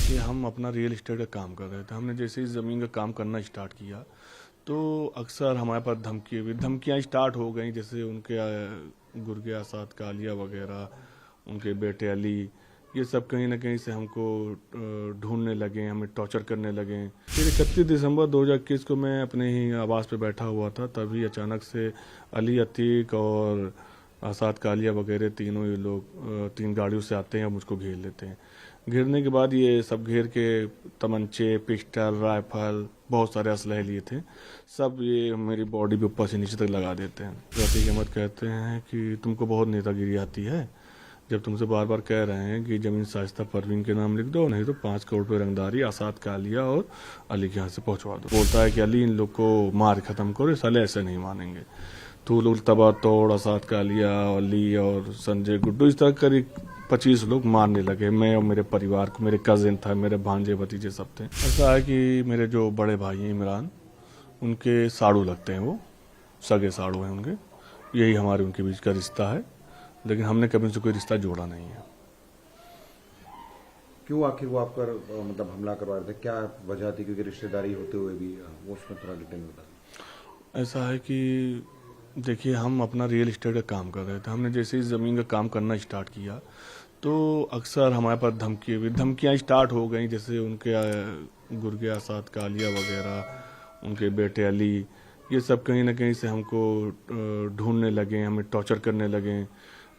कि हम अपना रियल एस्टेट का काम कर रहे थे। हमने जैसे ही ज़मीन का काम करना स्टार्ट किया तो अक्सर हमारे पास धमकियाँ स्टार्ट हो गई। जैसे उनके गुर्गे आसाद कालिया वगैरह, उनके बेटे अली, ये सब कहीं ना कहीं से हमको ढूंढने लगे, हमें टॉर्चर करने लगे। फिर 31 दिसंबर 2021 को मैं अपने ही आवास पे बैठा हुआ था, तभी अचानक से अली, अतीक और आसाद कालिया वगैरह तीनों ये लोग 3 गाड़ियों से आते हैं और मुझको घेर लेते हैं। घेरने के बाद ये सब घेर के तमंचे, पिस्टल, राइफल, बहुत सारे असलहे लिए थे। सब ये मेरी बॉडी पे ऊपर से नीचे तक लगा देते हैं। अतीक अहमद कहते हैं कि तुमको बहुत नेतागिरी आती है, जब तुमसे बार बार कह रहे हैं कि ज़मीन शाइस्ता परवीन के नाम लिख दो, नहीं तो 5 करोड़ रुपये रंगदारी आसाद कालिया और अली के यहाँ से पहुँचवा दो। बोलता है कि अली इन लोग को मार ख़त्म करो, साले ऐसे नहीं मानेंगे। तो लोग तबा तोड़ आसाद कालिया, अली और संजय गुड्डू, इस तरह करीब 25 लोग मारने लगे। मैं और मेरे परिवार को, मेरे कज़िन था, मेरे भांजे भतीजे सब थे। ऐसा है कि मेरे जो बड़े भाई हैं इमरान, उनके साड़ू लगते हैं, वो सगे साड़ू हैं उनके। यही हमारे उनके बीच का रिश्ता है, लेकिन हमने कभी उनसे कोई रिश्ता जोड़ा नहीं है। क्यों आखिर वो आपका मतलब हमला करवा रहे थे, क्या वजह थी? क्योंकि रिश्तेदारी होते हुए भी वो उसमें थोड़ा डिटेल बता। ऐसा है कि देखिए, हम अपना रियल एस्टेट का काम कर रहे थे। हमने जैसे ही ज़मीन का काम करना स्टार्ट किया तो अक्सर हमारे पास धमकियाँ स्टार्ट हो गई। जैसे उनके गुर्गे आसाद कालिया वगैरह, उनके बेटे अली, ये सब कहीं ना कहीं से हमको ढूंढने लगे, हमें टॉर्चर करने लगे।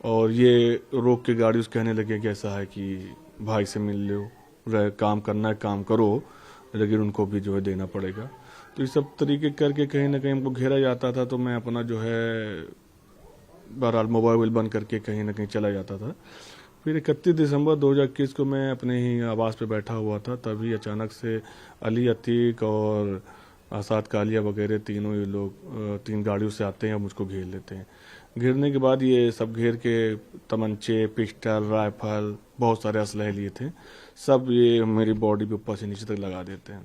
और ये रोक के गाड़ी उस कहने लगे कि ऐसा है कि भाई से मिल लो, काम करना है काम करो, लेकिन उनको भी जो है देना पड़ेगा। तो ये सब तरीके करके कहीं ना कहीं हमको घेरा जाता था। तो मैं अपना जो है बहरहाल मोबाइल बंद करके कहीं ना कहीं चला जाता था। फिर 31 दिसंबर 2021 को मैं अपने ही आवास पे बैठा हुआ था, तभी अचानक से अली, अतीक और आसाद कालिया वगैरह तीनों ये लोग 3 गाड़ियों से आते हैं और मुझको घेर लेते हैं। घेरने के बाद ये सब घेर के तमंचे, पिस्टल, राइफल, बहुत सारे असलहे लिए थे। सब ये मेरी बॉडी पे ऊपर से नीचे तक लगा देते हैं।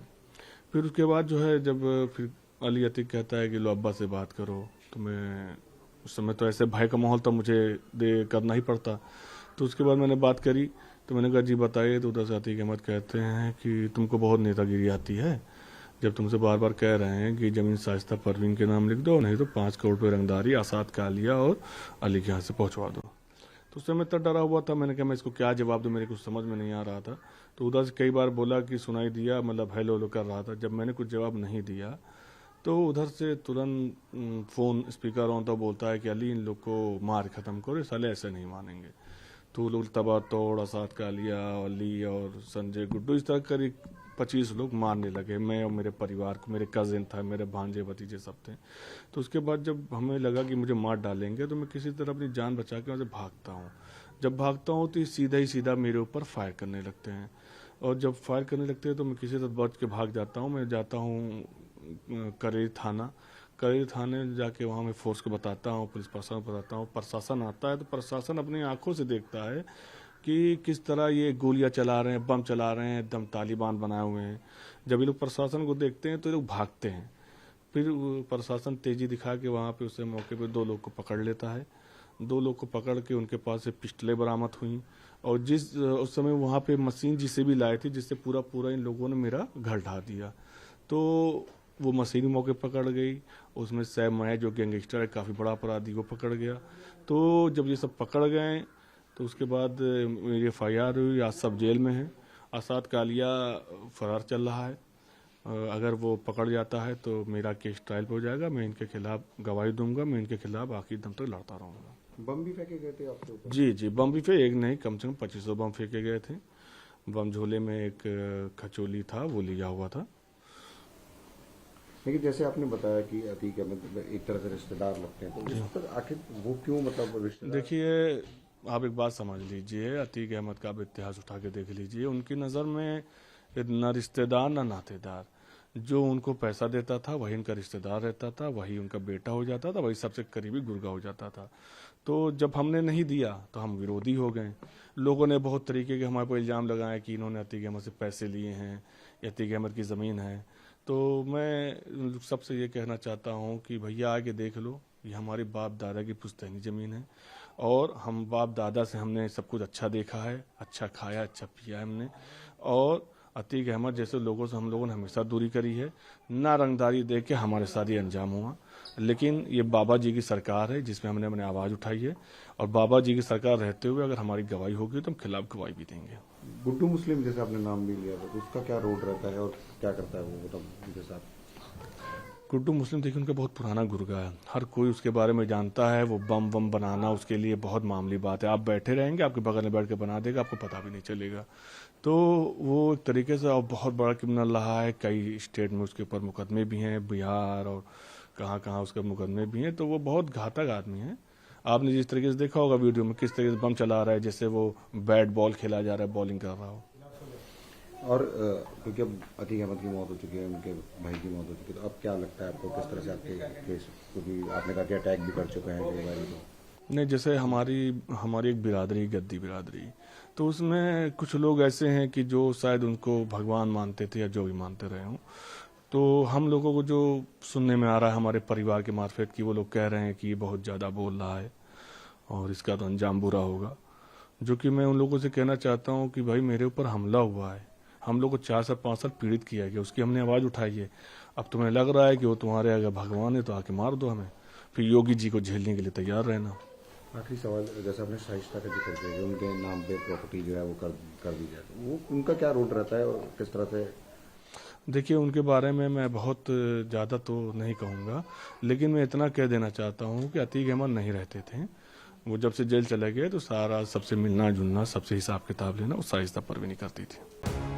फिर उसके बाद जो है, जब फिर अली, अतीक कहता है कि लो अब्बा से बात करो, तो मैं उस समय तो ऐसे भय का माहौल था, मुझे दे करना ही पड़ता। तो उसके बाद मैंने बात करी, तो मैंने कहा जी बताइए। तो उधर से अतीक अहमद कहते हैं कि तुमको बहुत नेतागिरी आती है, जब तुमसे बार बार कह रहे हैं कि ज़मीन शाइस्ता परवीन के नाम लिख दो, नहीं तो 5 करोड़ रुपये रंगदारी आसाद कालिया और अली के यहाँ से पहुँचवा दो। तो उस समय इतना डरा हुआ था, मैंने कहा मैं इसको क्या जवाब दूँ, मेरे कुछ समझ में नहीं आ रहा था। तो उधर से कई बार बोला कि सुनाई दिया, मतलब हेलो हेलो कर रहा था। जब मैंने कुछ जवाब नहीं दिया तो उधर से तुरंत फ़ोन स्पीकर ऑन तो बोलता है कि अली इन लोग को मार ख़त्म करो, साले ऐसे नहीं मानेंगे। तो लोग तबा तोड़ आसाद कालिया, अली और संजय गुड्डू, इस तरह करीब 25 लोग मारने लगे। मैं और मेरे परिवार को, मेरे कज़िन था, मेरे भांजे भतीजे सब थे। तो उसके बाद जब हमें लगा कि मुझे मार डालेंगे, तो मैं किसी तरह अपनी जान बचा के वहाँ से भागता हूँ। जब भागता हूँ तो ये सीधा ही सीधा मेरे ऊपर फायर करने लगते हैं, और जब फायर करने लगते हैं तो मैं किसी तरह बच के भाग जाता हूँ। मैं जाता हूँ करेरी थाने जाके वहाँ मैं फोर्स को बताता हूँ, पुलिस प्रशासन को बताता हूँ। प्रशासन आता है तो प्रशासन अपनी आंखों से देखता है कि किस तरह ये गोलियां चला रहे हैं, बम चला रहे हैं, एकदम तालिबान बनाए हुए हैं। जब ये लोग प्रशासन को देखते हैं तो ये लोग भागते हैं। फिर प्रशासन तेजी दिखा के वहाँ पे उसे मौके पे 2 लोग को पकड़ लेता है। 2 लोग को पकड़ के उनके पास से पिस्टलें बरामद हुई, और जिस उस समय वहाँ पे मशीन जिसे भी लाए थे, जिससे पूरा इन लोगों ने मेरा घर ढा दिया। तो वो मशीन मौके पकड़ गई। उसमें सैम मैं जो गैंगस्टर है, काफ़ी बड़ा अपराधी, वो पकड़ गया। तो जब ये सब पकड़ गए तो उसके बाद मेरी FIR हुई। आज सब जेल में है। आसाद कालिया फरार चल रहा है। अगर वो पकड़ जाता है तो मेरा केस ट्रायल पे हो जाएगा। मैं इनके खिलाफ गवाही दूंगा, मैं इनके खिलाफ आखिर दम तक लड़ता रहूँगा। बम भी फेंके गए थे आपके ऊपर? जी, बम भी एक नहीं, कम से कम 2500 बम फेंके गए थे। बम झोले में एक खचोली था, वो लिया हुआ था। लेकिन जैसे आपने बताया कि अतीक अहमद एक तरह से रिश्तेदार लगते हैं, तो उस पर आखिर वो क्यों, मतलब रिश्तेदार? देखिए, आप एक बात समझ लीजिए, अतीक अहमद का आप इतिहास उठा के देख लीजिए। उनकी नज़र में न रिश्तेदार न नातेदार, जो उनको पैसा देता था वही उनका रिश्तेदार रहता था, वही उनका बेटा हो जाता था, वही सबसे करीबी गुर्गा हो जाता था। तो जब हमने नहीं दिया तो हम विरोधी हो गए। लोगों ने बहुत तरीके के हमारे पर इल्ज़ाम लगाए कि इन्होंने अतीक अहमद से पैसे लिए हैं, अतीक अहमद की ज़मीन है। तो मैं सबसे ये कहना चाहता हूँ कि भैया आके देख लो, ये हमारे बाप दादा की पुश्तैनी ज़मीन है, और हम बाप दादा से हमने सब कुछ अच्छा देखा है, अच्छा खाया, अच्छा पिया है हमने। और अतीक अहमद जैसे लोगों से हम लोगों ने हमेशा दूरी करी है। ना रंगदारी देख के हमारे साथ ये अंजाम हुआ, लेकिन ये बाबा जी की सरकार है जिसमें हमने अपने आवाज़ उठाई है, और बाबा जी की सरकार रहते हुए अगर हमारी गवाही होगी तो हम खिलाफ गवाही भी देंगे। गुड्डू मुस्लिम जैसे आपने नाम भी लिया था, तो उसका क्या रोल रहता है और क्या करता है वो, मतलब उनके साथ? गुड्डू मुस्लिम देखिए उनका बहुत पुराना गुर्गा है, हर कोई उसके बारे में जानता है। वो बम वम बनाना उसके लिए बहुत मामूली बात है। आप बैठे रहेंगे, आपके बगल में बैठ के बना देगा, आपको पता भी नहीं चलेगा। तो वो एक तरीके से और बहुत बड़ा क्रिमिनल रहा है। कई स्टेट में उसके ऊपर मुकदमे भी हैं, बिहार और कहाँ कहाँ उसके मुकदमे भी हैं। तो वो बहुत घातक आदमी है। आपने जिस तरीके से देखा होगा वीडियो में किस तरीके से बम चला रहा है, जैसे वो बैट बॉल खेला जा रहा है, बॉलिंग कर रहा हो। और क्योंकि अब अतीक अहमद की मौत हो चुकी है, उनके भाई की मौत हो चुकी है, तो अब क्या लगता है आपको, किस तरह से आपके केस, क्योंकि आपने कहा कि अटैक भी कर चुके हैं कई बार, तो नहीं, जैसे हमारी एक बिरादरी, गद्दी बिरादरी, तो उसमें कुछ लोग ऐसे हैं कि जो शायद उनको भगवान मानते थे या जो भी मानते रहे हों। तो हम लोगों को जो सुनने में आ रहा है हमारे परिवार के मार्फत कि वो लोग कह रहे हैं कि ये बहुत ज़्यादा बोल रहा है और इसका तो अंजाम बुरा होगा। जो कि मैं उन लोगों से कहना चाहता हूँ कि भाई मेरे ऊपर हमला हुआ है, हम लोग को 4 साल 5 साल पीड़ित किया गया, उसकी हमने आवाज़ उठाई है। अब तुम्हें लग रहा है कि वो तुम्हारे अगर भगवान है तो आके मार दो हमें, फिर योगी जी को झेलने के लिए तैयार रहना। आखिरी सवाल, जैसे आपने शाइस्ता का जिक्र किया कि उनके नाम पे प्रॉपर्टी जो है वो कर दी जाए, तो वो उनका क्या रोल रहता है और किस तरह से? देखिए उनके बारे में मैं बहुत ज़्यादा तो नहीं कहूँगा, लेकिन मैं इतना कह देना चाहता हूँ कि अतीक अहमद नहीं रहते थे। वो जब से जेल चले गए तो सारा सबसे मिलना जुलना, सबसे हिसाब किताब लेना वो शाइस्ता परवीन करती थी।